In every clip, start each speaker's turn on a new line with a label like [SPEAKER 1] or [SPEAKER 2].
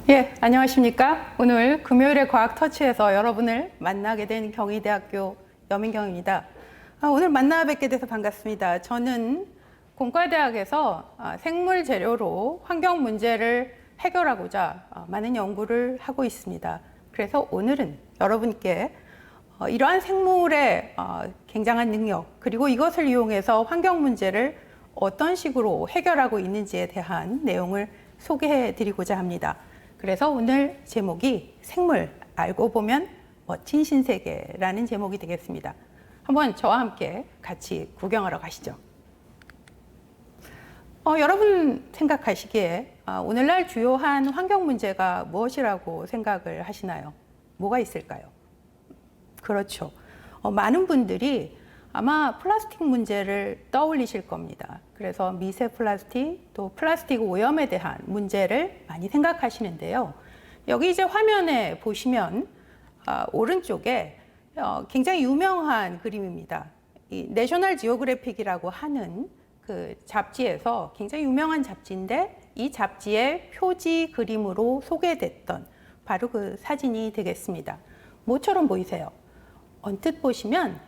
[SPEAKER 1] 예, 안녕하십니까? 오늘 금요일의 과학 터치에서 여러분을 만나게 된 경희대학교 여민경입니다. 오늘 만나 뵙게 돼서 반갑습니다. 저는 공과대학에서 생물 재료로 환경 문제를 해결하고자 많은 연구를 하고 있습니다. 그래서 오늘은 여러분께 이러한 생물의 굉장한 능력, 그리고 이것을 이용해서 환경 문제를 어떤 식으로 해결하고 있는지에 대한 내용을 소개해 드리고자 합니다. 그래서 오늘 제목이 생물 알고 보면 멋진 신세계라는 제목이 되겠습니다. 한번 저와 함께 같이 구경하러 가시죠. 여러분 생각하시기에 오늘날 주요한 환경 문제가 무엇이라고 생각을 하시나요? 뭐가 있을까요? 그렇죠. 많은 분들이 아마 플라스틱 문제를 떠올리실 겁니다. 그래서 미세 플라스틱, 또 플라스틱 오염에 대한 문제를 많이 생각하시는데요. 여기 이제 화면에 보시면 오른쪽에 굉장히 유명한 그림입니다. 이 내셔널 지오그래픽이라고 하는 그 잡지에서 굉장히 유명한 잡지인데, 이 잡지의 표지 그림으로 소개됐던 바로 그 사진이 되겠습니다. 뭐처럼 보이세요? 언뜻 보시면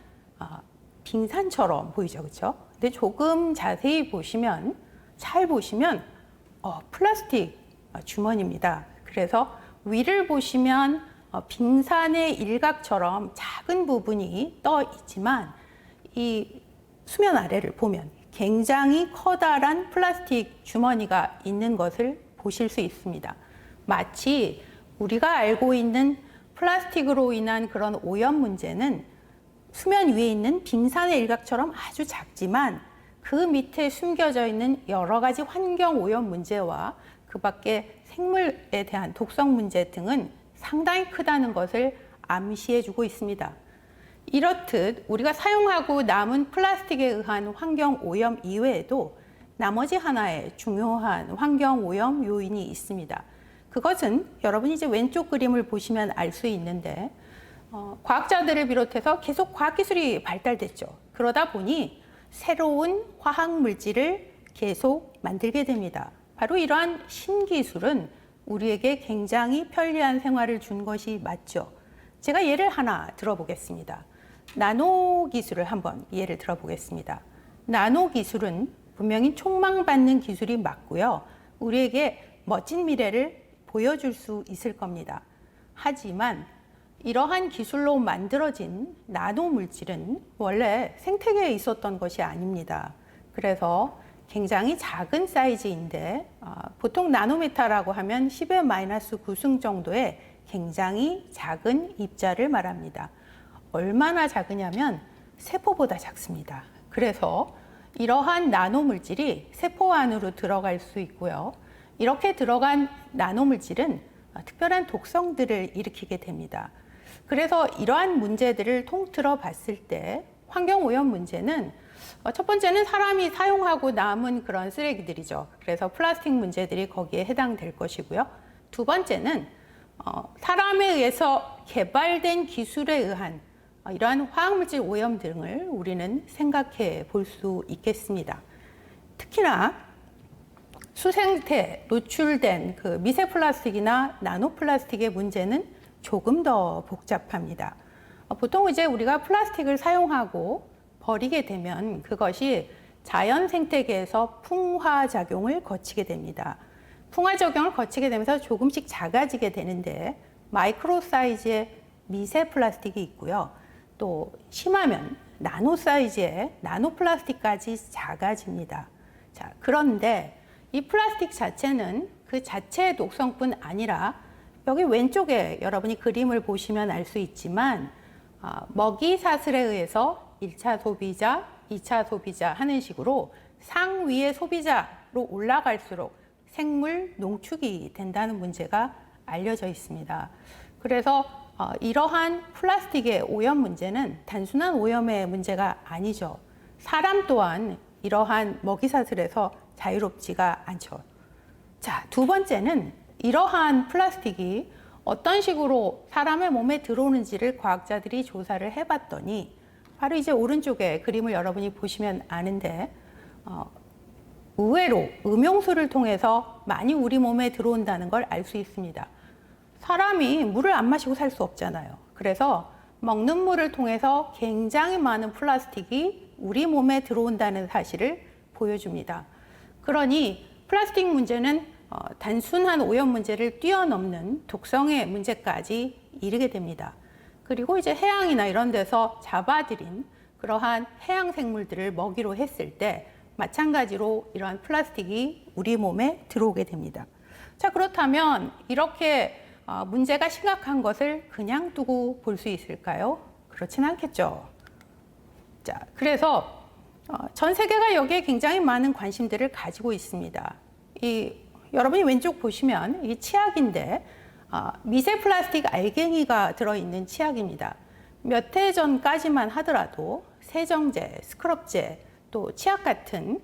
[SPEAKER 1] 빙산처럼 보이죠, 그렇죠? 근데 조금 자세히 보시면, 잘 보시면 플라스틱 주머니입니다. 그래서 위를 보시면 빙산의 일각처럼 작은 부분이 떠 있지만, 이 수면 아래를 보면 굉장히 커다란 플라스틱 주머니가 있는 것을 보실 수 있습니다. 마치 우리가 알고 있는 플라스틱으로 인한 그런 오염 문제는 수면 위에 있는 빙산의 일각처럼 아주 작지만, 그 밑에 숨겨져 있는 여러 가지 환경 오염 문제와 그 밖에 생물에 대한 독성 문제 등은 상당히 크다는 것을 암시해 주고 있습니다. 이렇듯 우리가 사용하고 남은 플라스틱에 의한 환경 오염 이외에도 나머지 하나의 중요한 환경 오염 요인이 있습니다. 그것은 여러분이 이제 왼쪽 그림을 보시면 알 수 있는데, 과학자들을 비롯해서 계속 과학기술이 발달됐죠. 그러다 보니 새로운 화학물질을 계속 만들게 됩니다. 바로 이러한 신기술은 우리에게 굉장히 편리한 생활을 준 것이 맞죠. 제가 예를 하나 들어보겠습니다. 나노 기술을 한번 예를 들어보겠습니다. 나노 기술은 분명히 촉망받는 기술이 맞고요. 우리에게 멋진 미래를 보여줄 수 있을 겁니다. 하지만 이러한 기술로 만들어진 나노 물질은 원래 생태계에 있었던 것이 아닙니다. 그래서 굉장히 작은 사이즈인데, 보통 나노미터라고 하면 10의 -9승 정도의 굉장히 작은 입자를 말합니다. 얼마나 작으냐면 세포보다 작습니다. 그래서 이러한 나노 물질이 세포 안으로 들어갈 수 있고요. 이렇게 들어간 나노 물질은 특별한 독성들을 일으키게 됩니다. 그래서 이러한 문제들을 통틀어 봤을 때 환경 오염 문제는 첫 번째는 사람이 사용하고 남은 그런 쓰레기들이죠. 그래서 플라스틱 문제들이 거기에 해당될 것이고요. 두 번째는 사람에 의해서 개발된 기술에 의한 이러한 화학물질 오염 등을 우리는 생각해 볼 수 있겠습니다. 특히나 수생태 노출된 그 미세 플라스틱이나 나노 플라스틱의 문제는 조금 더 복잡합니다. 보통 이제 우리가 플라스틱을 사용하고 버리게 되면 그것이 자연 생태계에서 풍화작용을 거치게 됩니다. 풍화작용을 거치게 되면서 조금씩 작아지게 되는데, 마이크로 사이즈의 미세 플라스틱이 있고요. 또 심하면 나노 사이즈의 나노 플라스틱까지 작아집니다. 자, 그런데 이 플라스틱 자체는 그 자체의 독성뿐 아니라, 여기 왼쪽에 여러분이 그림을 보시면 알 수 있지만, 먹이 사슬에 의해서 1차 소비자, 2차 소비자 하는 식으로 상위의 소비자로 올라갈수록 생물 농축이 된다는 문제가 알려져 있습니다. 그래서 이러한 플라스틱의 오염 문제는 단순한 오염의 문제가 아니죠. 사람 또한 이러한 먹이 사슬에서 자유롭지가 않죠. 자, 두 번째는 이러한 플라스틱이 어떤 식으로 사람의 몸에 들어오는지를 과학자들이 조사를 해봤더니, 바로 이제 오른쪽에 그림을 여러분이 보시면 아는데, 의외로 음용수를 통해서 많이 우리 몸에 들어온다는 걸 알 수 있습니다. 사람이 물을 안 마시고 살 수 없잖아요. 그래서 먹는 물을 통해서 굉장히 많은 플라스틱이 우리 몸에 들어온다는 사실을 보여줍니다. 그러니 플라스틱 문제는 단순한 오염 문제를 뛰어넘는 독성의 문제까지 이르게 됩니다. 그리고 이제 해양이나 이런 데서 잡아들인 그러한 해양 생물들을 먹이로 했을 때 마찬가지로 이러한 플라스틱이 우리 몸에 들어오게 됩니다. 자, 그렇다면 이렇게 문제가 심각한 것을 그냥 두고 볼 수 있을까요? 그렇진 않겠죠. 자, 그래서 전 세계가 여기에 굉장히 많은 관심들을 가지고 있습니다. 여러분이 왼쪽 보시면 이 치약인데 미세 플라스틱 알갱이가 들어있는 치약입니다. 몇 해 전까지만 하더라도 세정제, 스크럽제, 또 치약 같은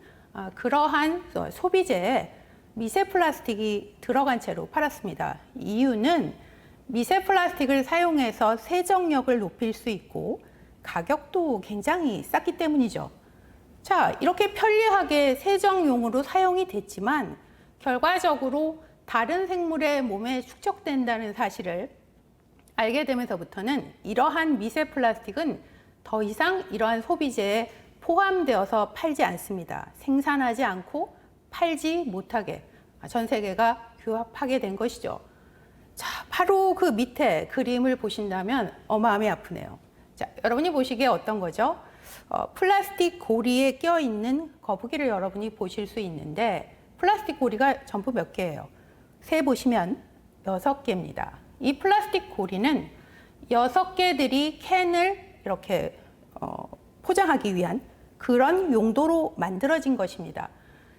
[SPEAKER 1] 그러한 소비재에 미세 플라스틱이 들어간 채로 팔았습니다. 이유는 미세 플라스틱을 사용해서 세정력을 높일 수 있고 가격도 굉장히 쌌기 때문이죠. 자, 이렇게 편리하게 세정용으로 사용이 됐지만 결과적으로 다른 생물의 몸에 축적된다는 사실을 알게 되면서부터는 이러한 미세 플라스틱은 더 이상 이러한 소비재에 포함되어서 팔지 않습니다. 생산하지 않고 팔지 못하게 전 세계가 규합하게 된 것이죠. 자, 바로 그 밑에 그림을 보신다면 마음이 아프네요. 자, 여러분이 보시기에 어떤 거죠? 플라스틱 고리에 껴있는 거북이를 여러분이 보실 수 있는데 플라스틱 고리가 전부 몇 개예요? 세 보시면 6개입니다. 이 플라스틱 고리는 6개들이 캔을 이렇게 포장하기 위한 그런 용도로 만들어진 것입니다.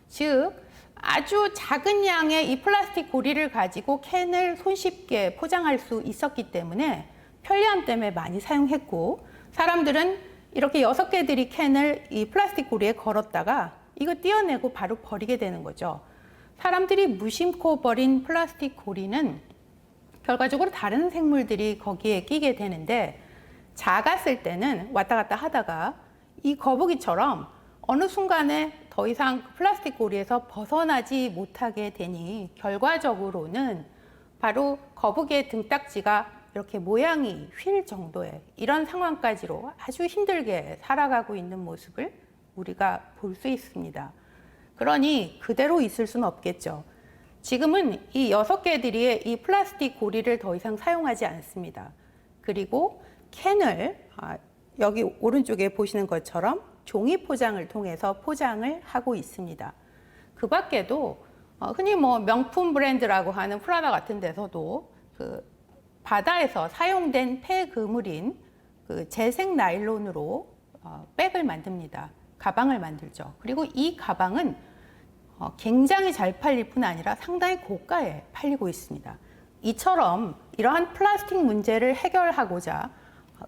[SPEAKER 1] 즉 아주 작은 양의 이 플라스틱 고리를 가지고 캔을 손쉽게 포장할 수 있었기 때문에 편리함 때문에 많이 사용했고 사람들은 이렇게 6개들이 캔을 이 플라스틱 고리에 걸었다가 이거 떼어내고 바로 버리게 되는 거죠. 사람들이 무심코 버린 플라스틱 고리는 결과적으로 다른 생물들이 거기에 끼게 되는데 작았을 때는 왔다 갔다 하다가 이 거북이처럼 어느 순간에 더 이상 플라스틱 고리에서 벗어나지 못하게 되니 결과적으로는 바로 거북이의 등딱지가 이렇게 모양이 휠 정도의 이런 상황까지로 아주 힘들게 살아가고 있는 모습을 우리가 볼 수 있습니다. 그러니 그대로 있을 수는 없겠죠. 지금은 이 6개들이 이 플라스틱 고리를 더 이상 사용하지 않습니다. 그리고 캔을 여기 오른쪽에 보시는 것처럼 종이 포장을 통해서 포장을 하고 있습니다. 그 밖에도 흔히 명품 브랜드라고 하는 프라다 같은 데서도 그 바다에서 사용된 폐그물인 그 재생 나일론으로 백을 만듭니다. 가방을 만들죠. 그리고 이 가방은 굉장히 잘 팔릴 뿐 아니라 상당히 고가에 팔리고 있습니다. 이처럼 이러한 플라스틱 문제를 해결하고자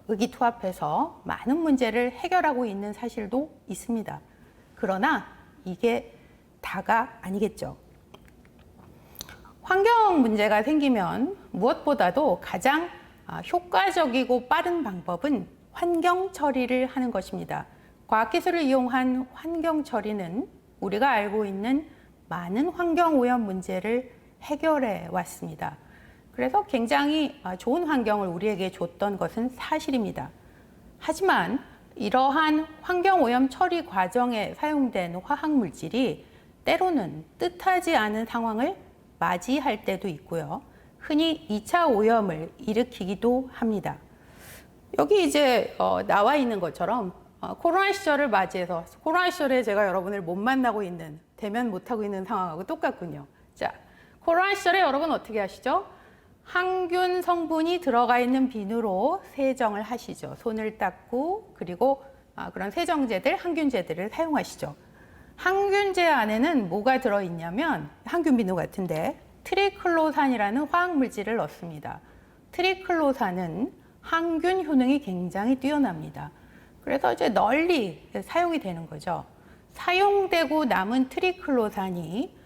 [SPEAKER 1] 의기투합해서 많은 문제를 해결하고 있는 사실도 있습니다. 그러나 이게 다가 아니겠죠. 환경 문제가 생기면 무엇보다도 가장 효과적이고 빠른 방법은 환경 처리를 하는 것입니다. 과학기술을 이용한 환경 처리는 우리가 알고 있는 많은 환경 오염 문제를 해결해 왔습니다. 그래서 굉장히 좋은 환경을 우리에게 줬던 것은 사실입니다. 하지만 이러한 환경 오염 처리 과정에 사용된 화학 물질이 때로는 뜻하지 않은 상황을 맞이할 때도 있고요. 흔히 2차 오염을 일으키기도 합니다. 여기 이제 나와 있는 것처럼 코로나 시절을 맞이해서 코로나 시절에 제가 여러분을 못 만나고 있는, 대면 못하고 있는 상황하고 똑같군요. 자, 코로나 시절에 여러분 어떻게 하시죠? 항균 성분이 들어가 있는 비누로 세정을 하시죠. 손을 닦고 그리고 그런 세정제들, 항균제들을 사용하시죠. 항균제 안에는 뭐가 들어있냐면 항균 비누 같은데 트리클로산이라는 화학물질을 넣습니다. 트리클로산은 항균 효능이 굉장히 뛰어납니다. 그래서 이제 널리 사용이 되는 거죠. 사용되고 남은 트리클로산이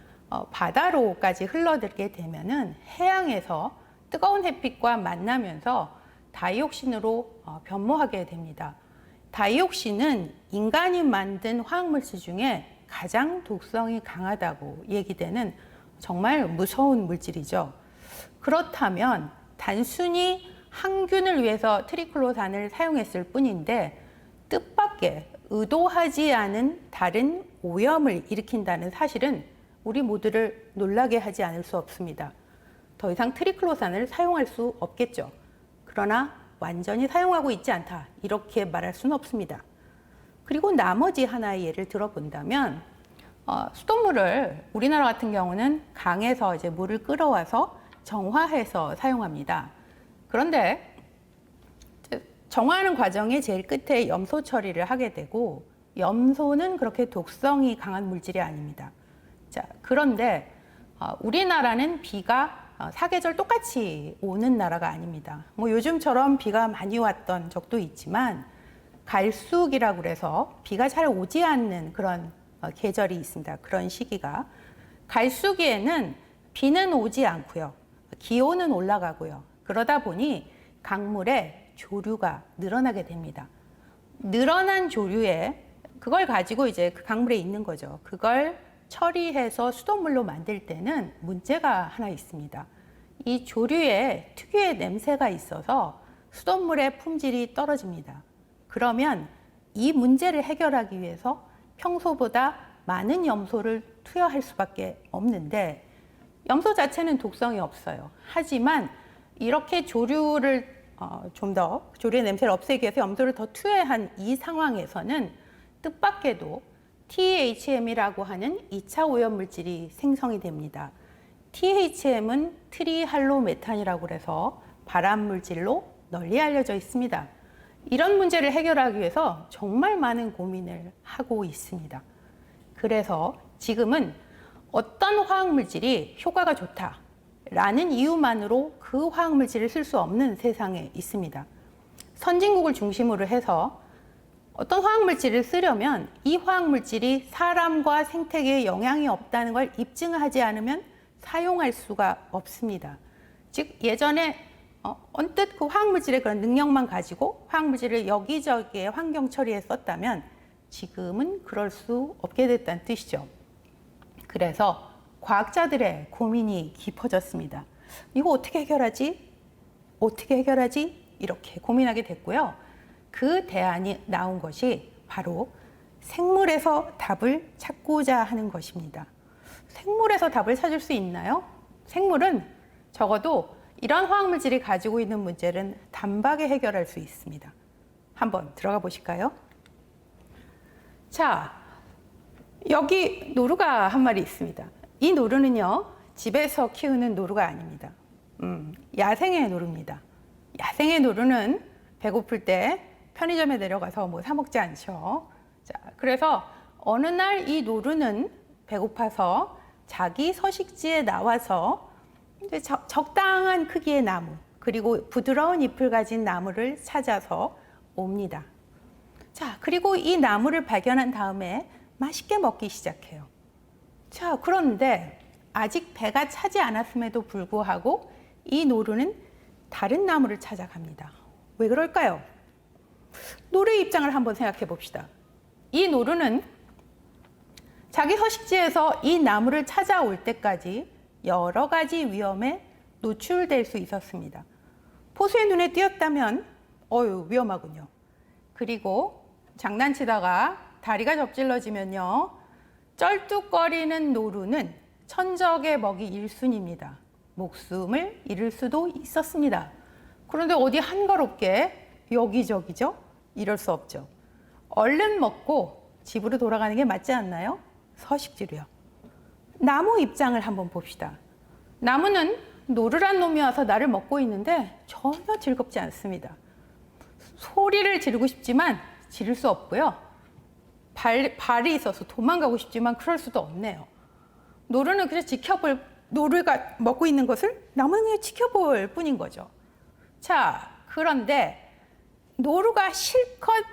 [SPEAKER 1] 바다로까지 흘러들게 되면은 해양에서 뜨거운 햇빛과 만나면서 다이옥신으로 변모하게 됩니다. 다이옥신은 인간이 만든 화학물질 중에 가장 독성이 강하다고 얘기되는 정말 무서운 물질이죠. 그렇다면 단순히 항균을 위해서 트리클로산을 사용했을 뿐인데 뜻밖의 의도하지 않은 다른 오염을 일으킨다는 사실은 우리 모두를 놀라게 하지 않을 수 없습니다. 더 이상 트리클로산을 사용할 수 없겠죠. 그러나 완전히 사용하고 있지 않다, 이렇게 말할 수는 없습니다. 그리고 나머지 하나의 예를 들어본다면 수돗물을 우리나라 같은 경우는 강에서 이제 물을 끌어와서 정화해서 사용합니다. 그런데 정화하는 과정의 제일 끝에 염소 처리를 하게 되고, 염소는 그렇게 독성이 강한 물질이 아닙니다. 자, 그런데 우리나라는 비가 사계절 똑같이 오는 나라가 아닙니다. 뭐 요즘처럼 비가 많이 왔던 적도 있지만 갈수기라고 그래서 비가 잘 오지 않는 그런 계절이 있습니다. 그런 시기가. 갈수기에는 비는 오지 않고요, 기온은 올라가고요. 그러다 보니 강물에 조류가 늘어나게 됩니다. 늘어난 조류에 그걸 가지고 이제 그 강물에 있는 거죠. 그걸 처리해서 수돗물로 만들 때는 문제가 하나 있습니다. 이 조류에 특유의 냄새가 있어서 수돗물의 품질이 떨어집니다. 그러면 이 문제를 해결하기 위해서 평소보다 많은 염소를 투여할 수밖에 없는데, 염소 자체는 독성이 없어요. 하지만 이렇게 조류를 좀 더 조류의 냄새를 없애기 위해서 염소를 더 투여한 이 상황에서는 뜻밖에도 THM이라고 하는 2차 오염 물질이 생성이 됩니다. THM은 트리할로메탄이라고 해서 발암 물질로 널리 알려져 있습니다. 이런 문제를 해결하기 위해서 정말 많은 고민을 하고 있습니다. 그래서 지금은 어떤 화학 물질이 효과가 좋다라는 이유만으로 그 화학 물질을 쓸 수 없는 세상에 있습니다. 선진국을 중심으로 해서 어떤 화학 물질을 쓰려면 이 화학 물질이 사람과 생태계에 영향이 없다는 걸 입증하지 않으면 사용할 수가 없습니다. 즉 예전에 언뜻 그 화학 물질의 그런 능력만 가지고 화학 물질을 여기저기에 환경 처리에 썼다면 지금은 그럴 수 없게 됐다는 뜻이죠. 그래서 과학자들의 고민이 깊어졌습니다. 이거 어떻게 해결하지? 어떻게 해결하지? 이렇게 고민하게 됐고요. 그 대안이 나온 것이 바로 생물에서 답을 찾고자 하는 것입니다. 생물에서 답을 찾을 수 있나요? 생물은 적어도 이런 화학물질이 가지고 있는 문제는 단박에 해결할 수 있습니다. 한번 들어가 보실까요? 자, 여기 노루가 한 마리 있습니다. 이 노루는요, 집에서 키우는 노루가 아닙니다. 야생의 노루입니다. 야생의 노루는 배고플 때 편의점에 내려가서 뭐 사 먹지 않죠. 자, 그래서 어느 날 이 노루는 배고파서 자기 서식지에 나와서 이제 적당한 크기의 나무, 그리고 부드러운 잎을 가진 나무를 찾아서 옵니다. 자, 그리고 이 나무를 발견한 다음에 맛있게 먹기 시작해요. 자, 그런데 아직 배가 차지 않았음에도 불구하고 이 노루는 다른 나무를 찾아갑니다. 왜 그럴까요? 노루의 입장을 한번 생각해 봅시다. 이 노루는 자기 서식지에서 이 나무를 찾아올 때까지 여러 가지 위험에 노출될 수 있었습니다. 포수의 눈에 띄었다면 위험하군요. 그리고 장난치다가 다리가 접질러지면요, 쩔뚝거리는 노루는 천적의 먹이 1순위입니다. 목숨을 잃을 수도 있었습니다. 그런데 어디 한가롭게 여기저기죠? 이럴 수 없죠. 얼른 먹고 집으로 돌아가는 게 맞지 않나요? 서식지로요. 나무 입장을 한번 봅시다. 나무는 노루란 놈이 와서 나를 먹고 있는데 전혀 즐겁지 않습니다. 소리를 지르고 싶지만 지를 수 없고요. 발이 있어서 도망가고 싶지만 그럴 수도 없네요. 노루는 그냥 노루가 먹고 있는 것을 나무는 그냥 지켜볼 뿐인 거죠. 자, 그런데 노루가 실컷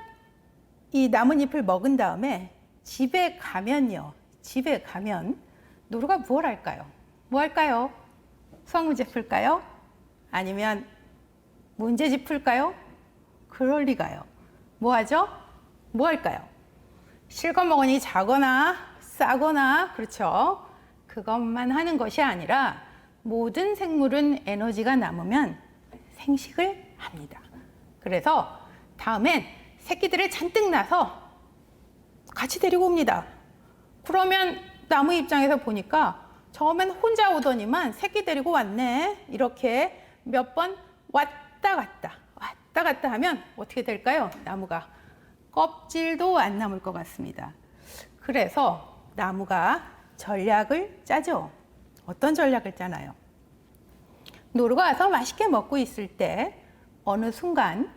[SPEAKER 1] 이 나뭇잎을 먹은 다음에 집에 가면 노루가 뭘 할까요? 뭐 할까요? 수학문제 풀까요? 아니면 문제집 풀까요? 그럴 리가요. 뭐 하죠? 뭐 할까요? 실컷 먹으니 자거나 싸거나 그렇죠. 그것만 하는 것이 아니라 모든 생물은 에너지가 남으면 생식을 합니다. 그래서 다음엔 새끼들을 잔뜩 낳아서 같이 데리고 옵니다. 그러면 나무 입장에서 보니까 처음엔 혼자 오더니만 새끼 데리고 왔네. 이렇게 몇 번 왔다 갔다 하면 어떻게 될까요? 나무가 껍질도 안 남을 것 같습니다. 그래서 나무가 전략을 짜죠. 어떤 전략을 짜나요? 놀러 가서 맛있게 먹고 있을 때 어느 순간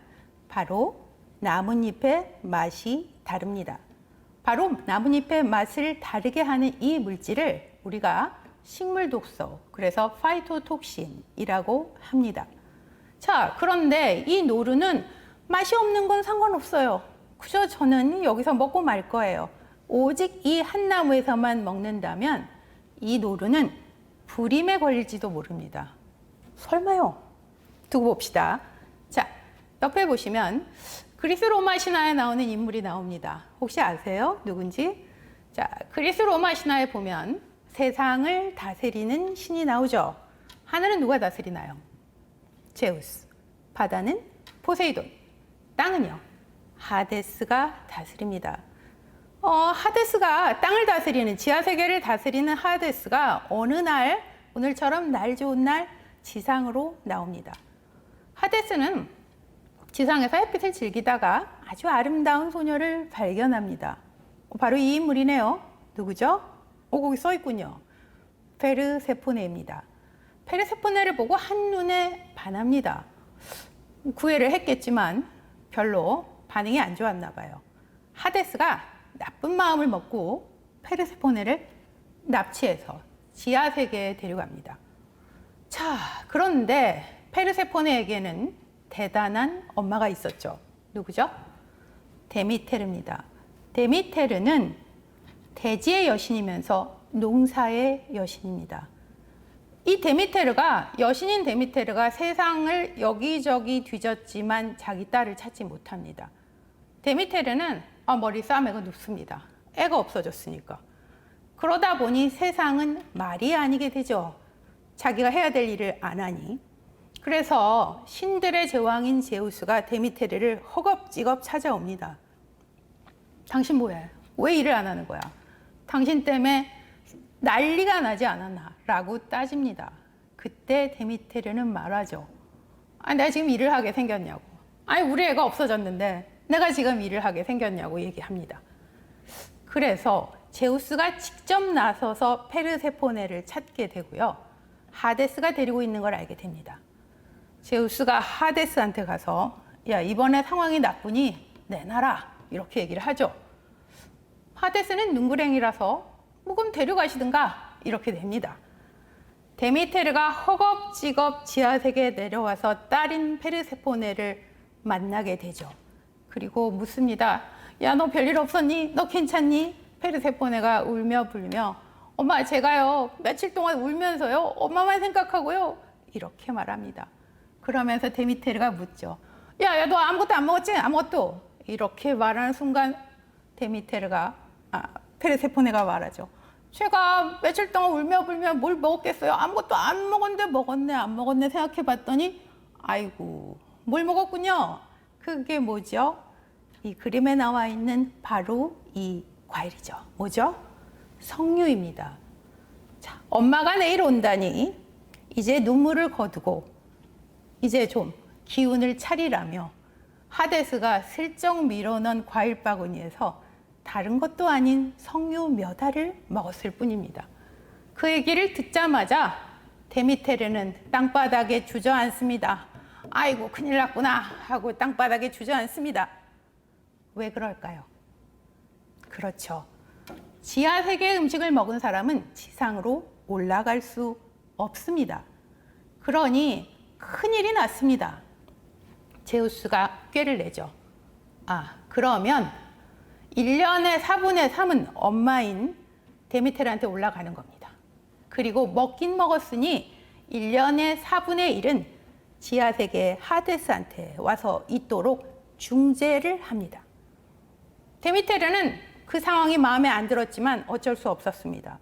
[SPEAKER 1] 바로 나뭇잎의 맛이 다릅니다. 바로 나뭇잎의 맛을 다르게 하는 이 물질을 우리가 식물 독소, 그래서 파이토톡신이라고 합니다. 자, 그런데 이 노루는 맛이 없는 건 상관없어요. 그저 저는 여기서 먹고 말 거예요. 오직 이 한 나무에서만 먹는다면 이 노루는 불임에 걸릴지도 모릅니다. 설마요? 두고 봅시다. 자, 옆에 보시면 그리스 로마 신화에 나오는 인물이 나옵니다. 혹시 아세요? 누군지? 자, 그리스 로마 신화에 보면 세상을 다스리는 신이 나오죠. 하늘은 누가 다스리나요? 제우스. 바다는 포세이돈. 땅은요? 하데스가 다스립니다. 하데스가 땅을 다스리는, 지하세계를 다스리는 하데스가 어느 날, 오늘처럼 날 좋은 날 지상으로 나옵니다. 하데스는 지상에서 햇빛을 즐기다가 아주 아름다운 소녀를 발견합니다. 바로 이 인물이네요. 누구죠? 거기 써 있군요. 페르세포네입니다. 페르세포네를 보고 한눈에 반합니다. 구애를 했겠지만 별로 반응이 안 좋았나 봐요. 하데스가 나쁜 마음을 먹고 페르세포네를 납치해서 지하세계에 데려갑니다. 자, 그런데 페르세포네에게는 대단한 엄마가 있었죠. 누구죠? 데미테르입니다. 데미테르는 대지의 여신이면서 농사의 여신입니다. 이 데미테르가, 여신인 데미테르가 세상을 여기저기 뒤졌지만 자기 딸을 찾지 못합니다. 데미테르는 머리 싸매고 눕습니다. 애가 없어졌으니까. 그러다 보니 세상은 말이 아니게 되죠. 자기가 해야 될 일을 안 하니. 그래서 신들의 제왕인 제우스가 데미테르를 허겁지겁 찾아옵니다. 당신 뭐야? 왜 일을 안 하는 거야? 당신 때문에 난리가 나지 않았나? 라고 따집니다. 그때 데미테르는 말하죠. 내가 지금 일을 하게 생겼냐고. 우리 애가 없어졌는데 내가 지금 일을 하게 생겼냐고 얘기합니다. 그래서 제우스가 직접 나서서 페르세포네를 찾게 되고요. 하데스가 데리고 있는 걸 알게 됩니다. 제우스가 하데스한테 가서 야, 이번에 상황이 나쁘니 내놔라. 이렇게 얘기를 하죠. 하데스는 눈구랭이라서 그럼 데려가시든가 이렇게 됩니다. 데미테르가 허겁지겁 지하세계에 내려와서 딸인 페르세포네를 만나게 되죠. 그리고 묻습니다. 야, 너 별일 없었니? 너 괜찮니? 페르세포네가 울며 불며 엄마, 제가요 며칠 동안 울면서요 엄마만 생각하고요 이렇게 말합니다. 그러면서 데미테르가 묻죠. 야, 너 아무것도 안 먹었지? 아무것도. 이렇게 말하는 순간 페르세포네가 말하죠. 제가 며칠 동안 울며 불며 뭘 먹었겠어요? 아무것도 안 먹었는데 먹었네 안 먹었네 생각해 봤더니 아이고 뭘 먹었군요. 그게 뭐죠? 이 그림에 나와 있는 바로 이 과일이죠. 뭐죠? 석류입니다. 자, 엄마가 내일 온다니 이제 눈물을 거두고 이제 좀 기운을 차리라며 하데스가 슬쩍 밀어넣은 과일 바구니에서 다른 것도 아닌 석류 몇 알을 먹었을 뿐입니다. 그 얘기를 듣자마자 데미테르는 땅바닥에 주저앉습니다. 아이고 큰일 났구나 하고 땅바닥에 주저앉습니다. 왜 그럴까요? 그렇죠. 지하세계의 음식을 먹은 사람은 지상으로 올라갈 수 없습니다. 그러니 큰일이 났습니다. 제우스가 꾀를 내죠. 그러면 1년의 4분의 3은 엄마인 데미테르한테 올라가는 겁니다. 그리고 먹긴 먹었으니 1년의 4분의 1은 지하세계 하데스한테 와서 있도록 중재를 합니다. 데미테르는 그 상황이 마음에 안 들었지만 어쩔 수 없었습니다.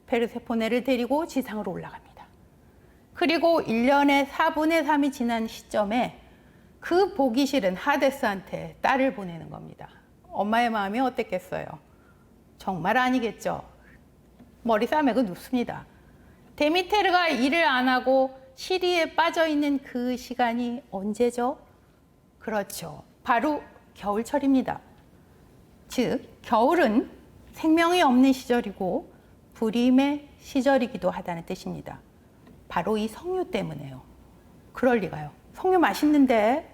[SPEAKER 1] 페르세포네를 데리고 지상으로 올라갑니다. 그리고 1년의 4분의 3이 지난 시점에 그 보기 싫은 하데스한테 딸을 보내는 겁니다. 엄마의 마음이 어땠겠어요? 정말 아니겠죠. 머리 싸매고 눕습니다. 데미테르가 일을 안 하고 시리에 빠져 있는 그 시간이 언제죠? 그렇죠. 바로 겨울철입니다. 즉, 겨울은 생명이 없는 시절이고 불임의 시절이기도 하다는 뜻입니다. 바로 이 석류 때문에요. 그럴 리가요. 석류 맛있는데,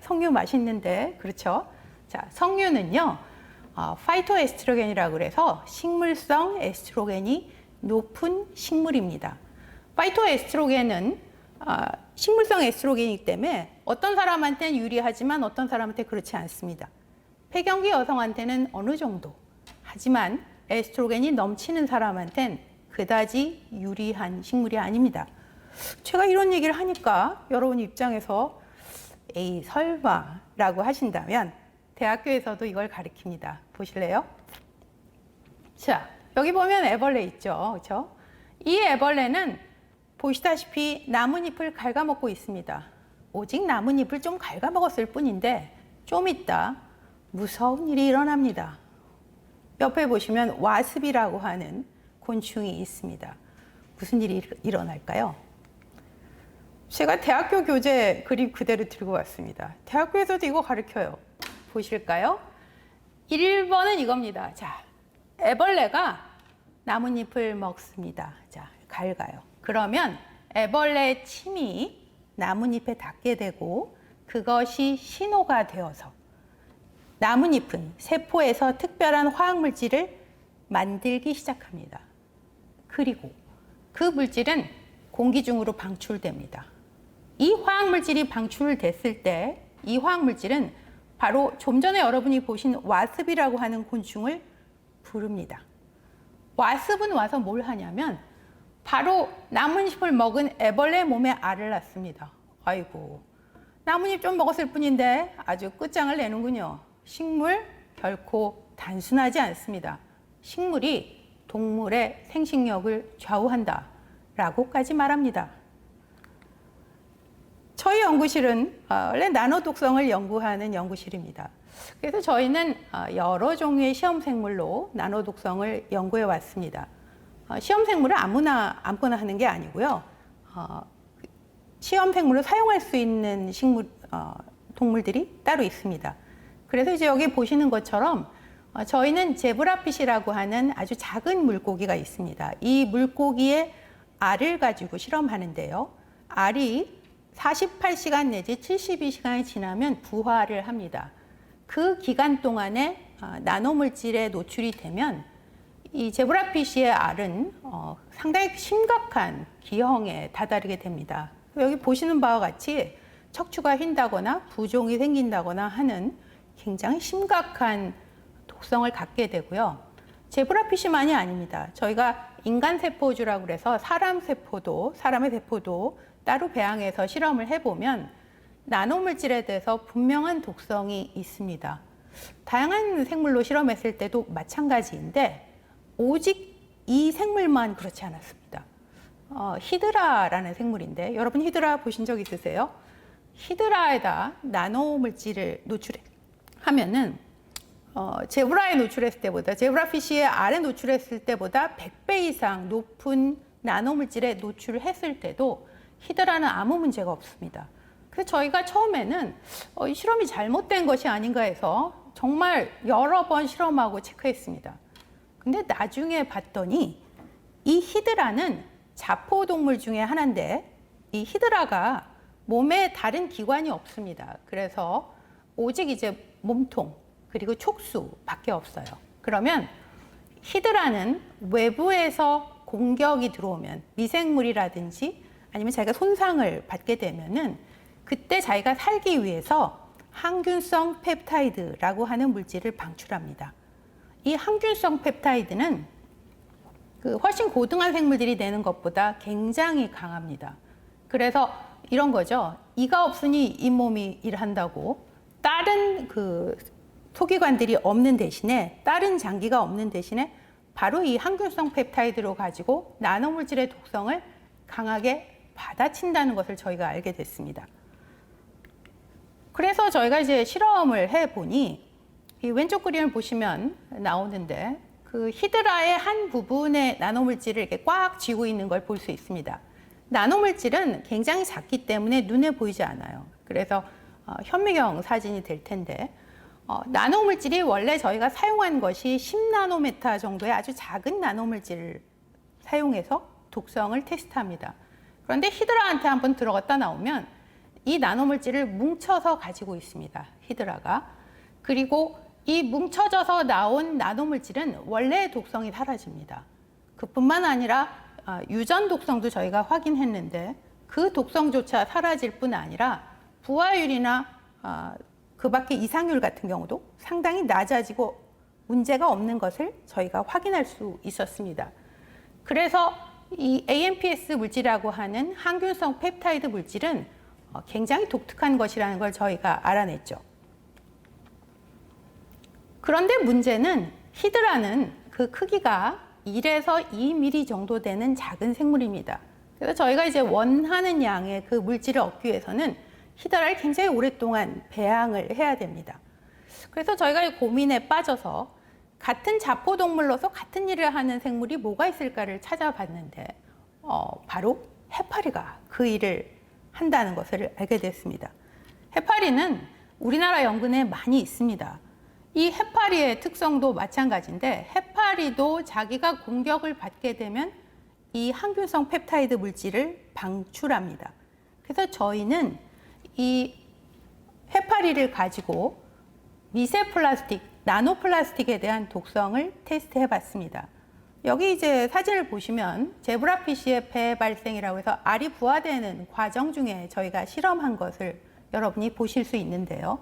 [SPEAKER 1] 그렇죠? 자, 석류는요, 파이토에스트로겐이라고 그래서 식물성 에스트로겐이 높은 식물입니다. 파이토에스트로겐은 식물성 에스트로겐이기 때문에 어떤 사람한테는 유리하지만 어떤 사람한테 그렇지 않습니다. 폐경기 여성한테는 어느 정도, 하지만 에스트로겐이 넘치는 사람한테는 그다지 유리한 식물이 아닙니다. 제가 이런 얘기를 하니까 여러분 입장에서 에이 설마 라고 하신다면 대학교에서도 이걸 가르칩니다. 보실래요? 자, 여기 보면 애벌레 있죠. 그렇죠? 이 애벌레는 보시다시피 나뭇잎을 갉아먹고 있습니다. 오직 나뭇잎을 좀 갉아먹었을 뿐인데 좀 있다 무서운 일이 일어납니다. 옆에 보시면 와습이라고 하는 곤충이 있습니다. 무슨 일이 일어날까요? 제가 대학교 교재 그림 그대로 들고 왔습니다. 대학교에서도 이거 가르쳐요. 보실까요? 1번은 이겁니다. 자, 애벌레가 나뭇잎을 먹습니다. 자, 갉아요. 그러면 애벌레의 침이 나뭇잎에 닿게 되고 그것이 신호가 되어서 나뭇잎은 세포에서 특별한 화학물질을 만들기 시작합니다. 그리고 그 물질은 공기 중으로 방출됩니다. 이 화학물질이 방출됐을 때 이 화학물질은 바로 좀 전에 여러분이 보신 와습이라고 하는 곤충을 부릅니다. 와습은 와서 뭘 하냐면 바로 나뭇잎을 먹은 애벌레 몸에 알을 낳습니다. 아이고, 나뭇잎 좀 먹었을 뿐인데 아주 끝장을 내는군요. 식물 결코 단순하지 않습니다. 식물이 동물의 생식력을 좌우한다 라고까지 말합니다. 저희 연구실은 원래 나노 독성을 연구하는 연구실입니다. 그래서 저희는 여러 종류의 시험 생물로 나노 독성을 연구해 왔습니다. 시험 생물을 아무거나 하는 게 아니고요. 시험 생물로 사용할 수 있는 동물들이 따로 있습니다. 그래서 이제 여기 보시는 것처럼 저희는 제브라핏이라고 하는 아주 작은 물고기가 있습니다. 이 물고기의 알을 가지고 실험하는데요. 알이 48시간 내지 72시간이 지나면 부화를 합니다. 그 기간 동안에 나노물질에 노출이 되면 이 제브라피시의 알은 상당히 심각한 기형에 다다르게 됩니다. 여기 보시는 바와 같이 척추가 휜다거나 부종이 생긴다거나 하는 굉장히 심각한 독성을 갖게 되고요. 제브라피시만이 아닙니다. 저희가 인간 세포주라고 그래서 사람의 세포도 따로 배양해서 실험을 해보면 나노물질에 대해서 분명한 독성이 있습니다. 다양한 생물로 실험했을 때도 마찬가지인데 오직 이 생물만 그렇지 않았습니다. 히드라라는 생물인데 여러분 히드라 보신 적 있으세요? 히드라에다 나노물질을 노출하면은 제브라에 노출했을 때보다 제브라피시의 알에 노출했을 때보다 100배 이상 높은 나노물질에 노출했을 때도 히드라는 아무 문제가 없습니다. 그래서 저희가 처음에는 이 실험이 잘못된 것이 아닌가 해서 정말 여러 번 실험하고 체크했습니다. 근데 나중에 봤더니 이 히드라는 자포동물 중에 하나인데 이 히드라가 몸에 다른 기관이 없습니다. 그래서 오직 이제 몸통 그리고 촉수밖에 없어요. 그러면 히드라는 외부에서 공격이 들어오면 미생물이라든지 아니면 자기가 손상을 받게 되면은 그때 자기가 살기 위해서 항균성 펩타이드라고 하는 물질을 방출합니다. 이 항균성 펩타이드는 훨씬 고등한 생물들이 내는 것보다 굉장히 강합니다. 그래서 이런 거죠. 이가 없으니 잇몸이 일한다고 다른 소기관들이 없는 대신에, 다른 장기가 없는 대신에 바로 이 항균성 펩타이드로 가지고 나노물질의 독성을 강하게 받아친다는 것을 저희가 알게 됐습니다. 그래서 저희가 이제 실험을 해보니, 이 왼쪽 그림을 보시면 나오는데, 그 히드라의 한 부분의 나노물질을 이렇게 꽉 쥐고 있는 걸 볼 수 있습니다. 나노물질은 굉장히 작기 때문에 눈에 보이지 않아요. 그래서 현미경 사진이 될 텐데, 나노물질이 원래 저희가 사용한 것이 10나노메타 정도의 아주 작은 나노물질을 사용해서 독성을 테스트합니다. 그런데 히드라한테 한번 들어갔다 나오면 이 나노물질을 뭉쳐서 가지고 있습니다. 히드라가. 그리고 이 뭉쳐져서 나온 나노물질은 원래의 독성이 사라집니다. 그뿐만 아니라 유전 독성도 저희가 확인했는데 그 독성조차 사라질 뿐 아니라 부하율이나 그 밖의 이상률 같은 경우도 상당히 낮아지고 문제가 없는 것을 저희가 확인할 수 있었습니다. 그래서 이 AMPS 물질이라고 하는 항균성 펩타이드 물질은 굉장히 독특한 것이라는 걸 저희가 알아냈죠. 그런데 문제는 히드라는 그 크기가 1에서 2mm 정도 되는 작은 생물입니다. 그래서 저희가 이제 원하는 양의 그 물질을 얻기 위해서는 히드라를 굉장히 오랫동안 배양을 해야 됩니다. 그래서 저희가 고민에 빠져서 같은 자포동물로서 같은 일을 하는 생물이 뭐가 있을까를 찾아봤는데 바로 해파리가 그 일을 한다는 것을 알게 됐습니다. 해파리는 우리나라 연근에 많이 있습니다. 이 해파리의 특성도 마찬가지인데 해파리도 자기가 공격을 받게 되면 이 항균성 펩타이드 물질을 방출합니다. 그래서 저희는 이 해파리를 가지고 미세 플라스틱, 나노 플라스틱에 대한 독성을 테스트해 봤습니다. 여기 이제 사진을 보시면 제브라피쉬의 폐 발생이라고 해서 알이 부화되는 과정 중에 저희가 실험한 것을 여러분이 보실 수 있는데요.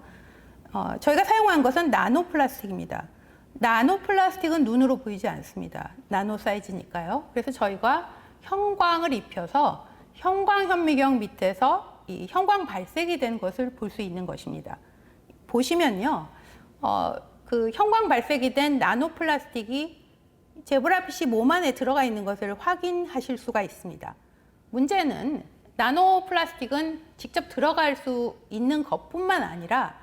[SPEAKER 1] 저희가 사용한 것은 나노 플라스틱입니다. 나노 플라스틱은 눈으로 보이지 않습니다. 나노 사이즈니까요. 그래서 저희가 형광을 입혀서 형광 현미경 밑에서 이 형광 발색이 된 것을 볼 수 있는 것입니다. 보시면요, 그 형광 발색이 된 나노 플라스틱이 제브라피쉬 몸 안에 들어가 있는 것을 확인하실 수가 있습니다. 문제는 나노 플라스틱은 직접 들어갈 수 있는 것뿐만 아니라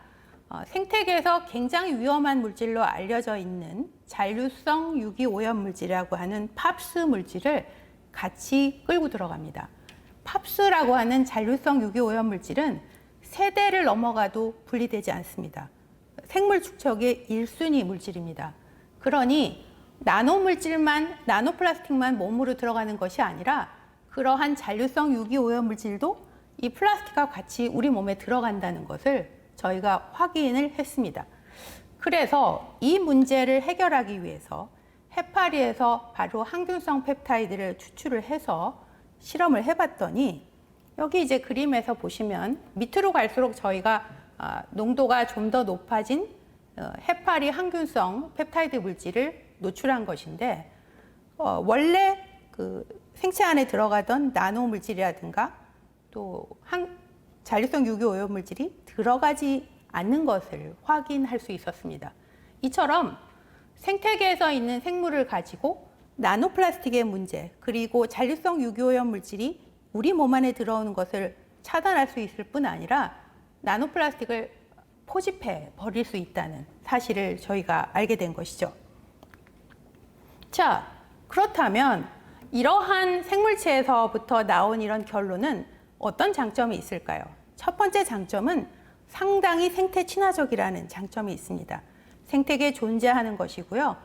[SPEAKER 1] 생태계에서 굉장히 위험한 물질로 알려져 있는 잔류성 유기오염 물질이라고 하는 팝스 물질을 같이 끌고 들어갑니다. 팝스라고 하는 잔류성 유기오염 물질은 세대를 넘어가도 분리되지 않습니다. 생물 축적의 1순위 물질입니다. 그러니 나노물질만, 나노플라스틱만 몸으로 들어가는 것이 아니라 그러한 잔류성 유기오염 물질도 이 플라스틱과 같이 우리 몸에 들어간다는 것을 저희가 확인을 했습니다. 그래서 이 문제를 해결하기 위해서 해파리에서 바로 항균성 펩타이드를 추출을 해서 실험을 해봤더니 여기 이제 그림에서 보시면 밑으로 갈수록 저희가 농도가 좀 더 높아진 해파리 항균성 펩타이드 물질을 노출한 것인데 원래 그 생체 안에 들어가던 나노 물질이라든가 또 잔류성 유기오염 물질이 들어가지 않는 것을 확인할 수 있었습니다. 이처럼 생태계에서 있는 생물을 가지고 나노 플라스틱의 문제 그리고 잔류성 유기오염 물질이 우리 몸 안에 들어오는 것을 차단할 수 있을 뿐 아니라 나노 플라스틱을 포집해 버릴 수 있다는 사실을 저희가 알게 된 것이죠. 자, 그렇다면 이러한 생물체에서부터 나온 이런 결론은 어떤 장점이 있을까요? 첫 번째 장점은 상당히 생태 친화적이라는 장점이 있습니다. 생태계에 존재하는 것이고요.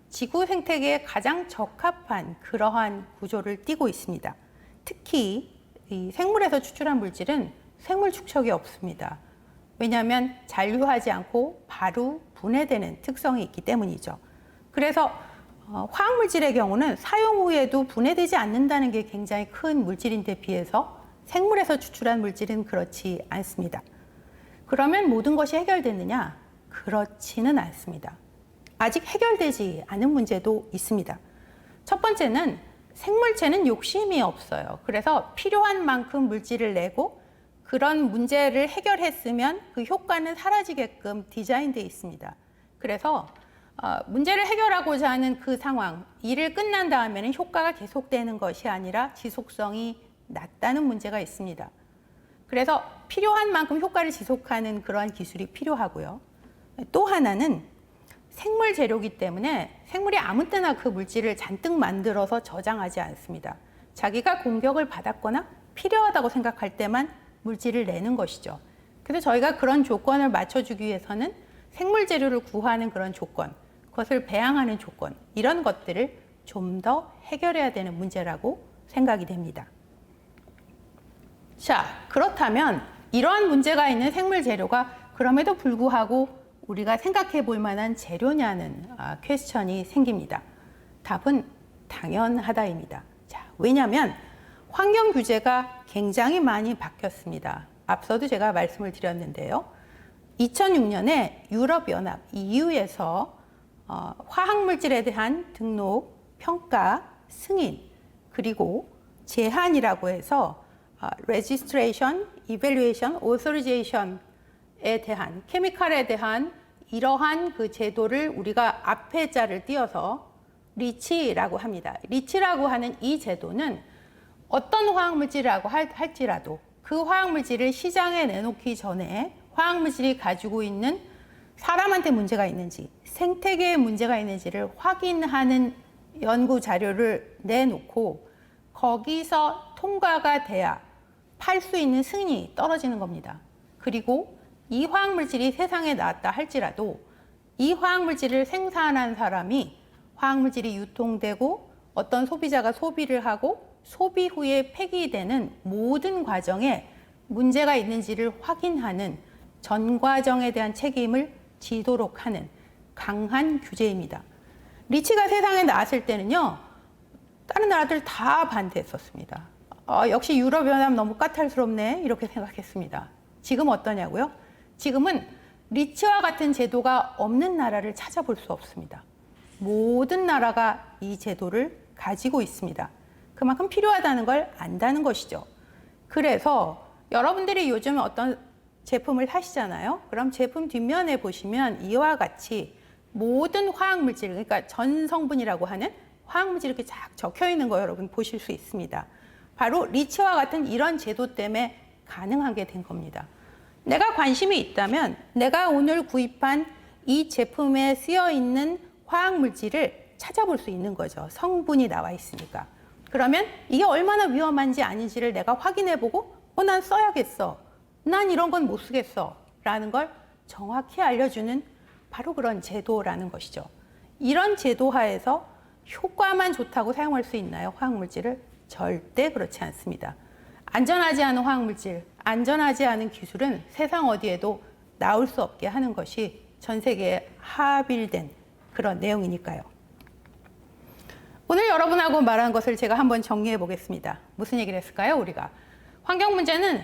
[SPEAKER 1] 지구 생태계에 가장 적합한 그러한 구조를 띠고 있습니다. 특히 이 생물에서 추출한 물질은 생물 축적이 없습니다. 왜냐하면 잔류하지 않고 바로 분해되는 특성이 있기 때문이죠. 그래서 화학물질의 경우는 사용 후에도 분해되지 않는다는 게 굉장히 큰 물질인데 비해서 생물에서 추출한 물질은 그렇지 않습니다. 그러면 모든 것이 해결됐느냐? 그렇지는 않습니다. 아직 해결되지 않은 문제도 있습니다. 첫 번째는 생물체는 욕심이 없어요. 그래서 필요한 만큼 물질을 내고 그런 문제를 해결했으면 그 효과는 사라지게끔 디자인되어 있습니다. 그래서 문제를 해결하고자 하는 그 상황, 일을 끝난 다음에는 효과가 계속되는 것이 아니라 지속성이 낮다는 문제가 있습니다. 그래서 필요한 만큼 효과를 지속하는 그러한 기술이 필요하고요. 또 하나는 생물 재료이기 때문에 생물이 아무 때나 그 물질을 잔뜩 만들어서 저장하지 않습니다. 자기가 공격을 받았거나 필요하다고 생각할 때만 물질을 내는 것이죠. 그래서 저희가 그런 조건을 맞춰주기 위해서는 생물 재료를 구하는 그런 조건, 그것을 배양하는 조건, 이런 것들을 좀 더 해결해야 되는 문제라고 생각이 됩니다. 자, 그렇다면 이러한 문제가 있는 생물 재료가 그럼에도 불구하고 우리가 생각해 볼 만한 재료냐는 퀘스천이 생깁니다. 답은 당연하다입니다. 자, 왜냐하면 환경 규제가 굉장히 많이 바뀌었습니다. 앞서도 제가 말씀을 드렸는데요. 2006년에 유럽연합 EU에서 화학물질에 대한 등록, 평가, 승인, 그리고 제한이라고 해서 Registration, Evaluation, Authorization에 대한, 케미칼에 대한 이러한 그 제도를 우리가 앞에 자를 띄어서 리치라고 합니다. 리치라고 하는 이 제도는 어떤 화학물질이라고 할지라도 그 화학물질을 시장에 내놓기 전에 화학물질이 가지고 있는 사람한테 문제가 있는지, 생태계에 문제가 있는지를 확인하는 연구 자료를 내놓고 거기서 통과가 돼야 팔 수 있는 승인이 떨어지는 겁니다. 그리고 이 화학물질이 세상에 나왔다 할지라도 이 화학물질을 생산한 사람이 화학물질이 유통되고 어떤 소비자가 소비를 하고 소비 후에 폐기되는 모든 과정에 문제가 있는지를 확인하는 전 과정에 대한 책임을 지도록 하는 강한 규제입니다. 리치가 세상에 나왔을 때는요, 다른 나라들 다 반대했었습니다. 역시 유럽연합 너무 까탈스럽네, 이렇게 생각했습니다. 지금 어떠냐고요? 지금은 리치와 같은 제도가 없는 나라를 찾아볼 수 없습니다. 모든 나라가 이 제도를 가지고 있습니다. 그만큼 필요하다는 걸 안다는 것이죠. 그래서 여러분들이 요즘 어떤 제품을 사시잖아요. 그럼 제품 뒷면에 보시면 이와 같이 모든 화학물질, 그러니까 전 성분이라고 하는 화학물질이 이렇게 쫙 적혀 있는 거 여러분 보실 수 있습니다. 바로 리치와 같은 이런 제도 때문에 가능하게 된 겁니다. 내가 관심이 있다면 내가 오늘 구입한 이 제품에 쓰여 있는 화학물질을 찾아볼 수 있는 거죠. 성분이 나와 있으니까. 그러면 이게 얼마나 위험한지 아닌지를 내가 확인해보고 난 써야겠어. 난 이런 건 못 쓰겠어. 라는 걸 정확히 알려주는 바로 그런 제도라는 것이죠. 이런 제도 하에서 효과만 좋다고 사용할 수 있나요? 화학물질을? 절대 그렇지 않습니다. 안전하지 않은 화학물질, 안전하지 않은 기술은 세상 어디에도 나올 수 없게 하는 것이 전 세계에 합일된 그런 내용이니까요. 오늘 여러분하고 말한 것을 제가 한번 정리해 보겠습니다. 무슨 얘기를 했을까요, 우리가? 환경 문제는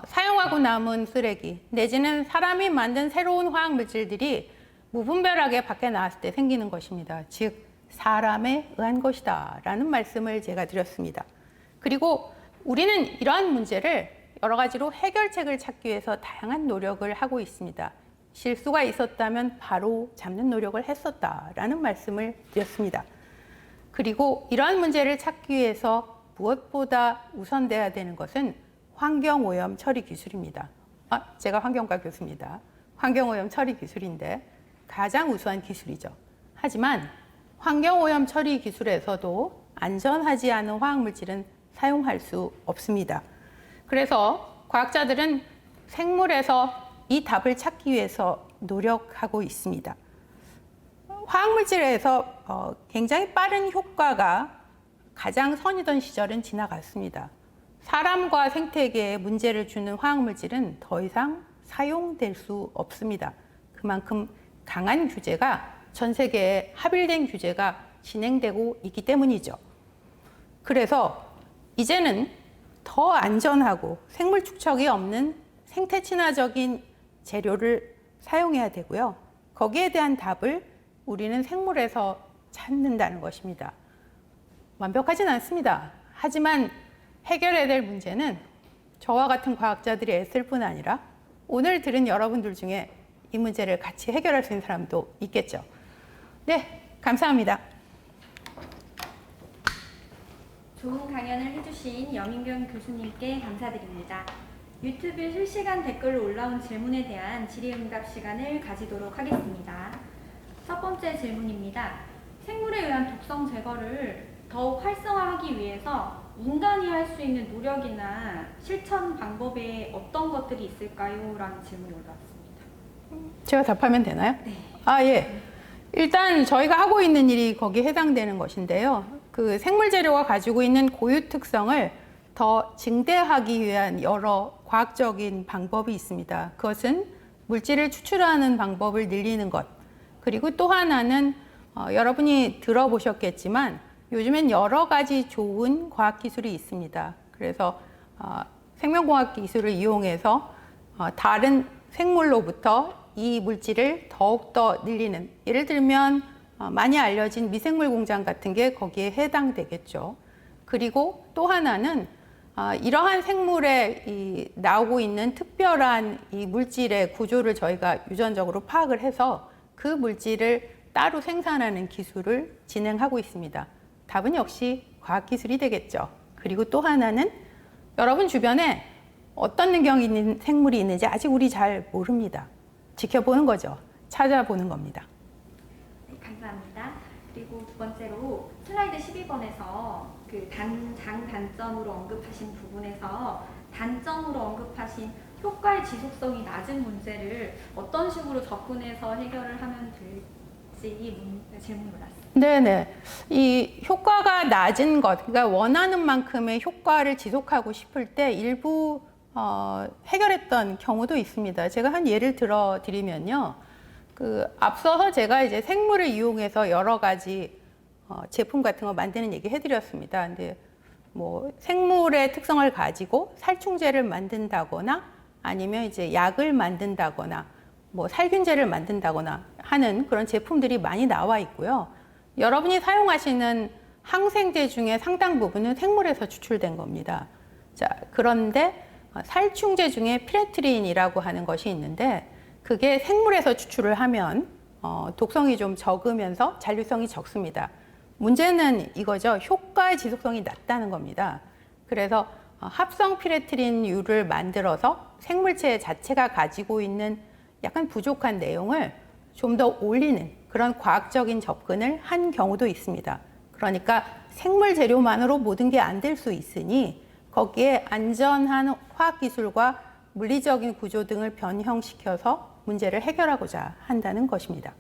[SPEAKER 1] 사용하고 남은 쓰레기 내지는 사람이 만든 새로운 화학물질들이 무분별하게 밖에 나왔을 때 생기는 것입니다. 즉 사람에 의한 것이다 라는 말씀을 제가 드렸습니다. 그리고 우리는 이러한 문제를 여러 가지로 해결책을 찾기 위해서 다양한 노력을 하고 있습니다. 실수가 있었다면 바로 잡는 노력을 했었다라는 말씀을 드렸습니다. 그리고 이러한 문제를 찾기 위해서 무엇보다 우선돼야 되는 것은 환경오염 처리 기술입니다. 제가 환경과 교수입니다. 환경오염 처리 기술인데 가장 우수한 기술이죠. 하지만 환경오염 처리 기술에서도 안전하지 않은 화학물질은 사용할 수 없습니다. 그래서 과학자들은 생물에서 이 답을 찾기 위해서 노력하고 있습니다. 화학물질에서 굉장히 빠른 효과가 가장 선이던 시절은 지나갔습니다. 사람과 생태계에 문제를 주는 화학물질은 더 이상 사용될 수 없습니다. 그만큼 강한 규제가 전 세계에 합일된 규제가 진행되고 있기 때문이죠. 그래서 이제는 더 안전하고 생물 축적이 없는 생태 친화적인 재료를 사용해야 되고요. 거기에 대한 답을 우리는 생물에서 찾는다는 것입니다. 완벽하진 않습니다. 하지만 해결해야 될 문제는 저와 같은 과학자들이 애쓸 뿐 아니라 오늘 들은 여러분들 중에 이 문제를 같이 해결할 수 있는 사람도 있겠죠. 네, 감사합니다.
[SPEAKER 2] 좋은 강연을 해주신 염인경 교수님께 감사드립니다. 유튜브 실시간 댓글로 올라온 질문에 대한 질의응답 시간을 가지도록 하겠습니다. 첫 번째 질문입니다. 생물에 의한 독성 제거를 더욱 활성화하기 위해서 인간이 할 수 있는 노력이나 실천 방법에 어떤 것들이 있을까요? 라는 질문이 올라왔습니다.
[SPEAKER 1] 제가 답하면 되나요?
[SPEAKER 2] 네.
[SPEAKER 1] 예. 일단 저희가 하고 있는 일이 거기에 해당되는 것인데요. 그 생물 재료가 가지고 있는 고유 특성을 더 증대하기 위한 여러 과학적인 방법이 있습니다. 그것은 물질을 추출하는 방법을 늘리는 것. 그리고 또 하나는 여러분이 들어보셨겠지만 요즘엔 여러 가지 좋은 과학기술이 있습니다. 그래서 생명공학 기술을 이용해서 다른 생물로부터 이 물질을 더욱더 늘리는, 예를 들면 많이 알려진 미생물 공장 같은 게 거기에 해당되겠죠. 그리고 또 하나는 이러한 생물에 나오고 있는 특별한 이 물질의 구조를 저희가 유전적으로 파악을 해서 그 물질을 따로 생산하는 기술을 진행하고 있습니다. 답은 역시 과학기술이 되겠죠. 그리고 또 하나는 여러분 주변에 어떤 능력이 있는 생물이 있는지 아직 우리 잘 모릅니다. 지켜보는 거죠. 찾아보는 겁니다.
[SPEAKER 2] 네, 감사합니다. 그리고 두 번째로 슬라이드 12번에서 그 장단점으로 언급하신 부분에서 단점으로 언급하신 효과의 지속성이 낮은 문제를 어떤 식으로 접근해서 해결을 하면 될지 질문이 올랐습니다.
[SPEAKER 1] 네네. 이 효과가 낮은 것, 그러니까 원하는 만큼의 효과를 지속하고 싶을 때 일부 해결했던 경우도 있습니다. 제가 한 예를 들어 드리면요. 앞서서 제가 이제 생물을 이용해서 여러 가지 제품 같은 거 만드는 얘기 해드렸습니다. 근데 뭐 생물의 특성을 가지고 살충제를 만든다거나 아니면 이제 약을 만든다거나 뭐 살균제를 만든다거나 하는 그런 제품들이 많이 나와 있고요. 여러분이 사용하시는 항생제 중에 상당 부분은 생물에서 추출된 겁니다. 자, 그런데 살충제 중에 피레트린이라고 하는 것이 있는데 그게 생물에서 추출을 하면 독성이 좀 적으면서 잔류성이 적습니다. 문제는 이거죠. 효과의 지속성이 낮다는 겁니다. 그래서 합성 피레트린유를 만들어서 생물체 자체가 가지고 있는 약간 부족한 내용을 좀 더 올리는 그런 과학적인 접근을 한 경우도 있습니다. 그러니까 생물 재료만으로 모든 게 안 될 수 있으니 거기에 안전한 화학기술과 물리적인 구조 등을 변형시켜서 문제를 해결하고자 한다는 것입니다.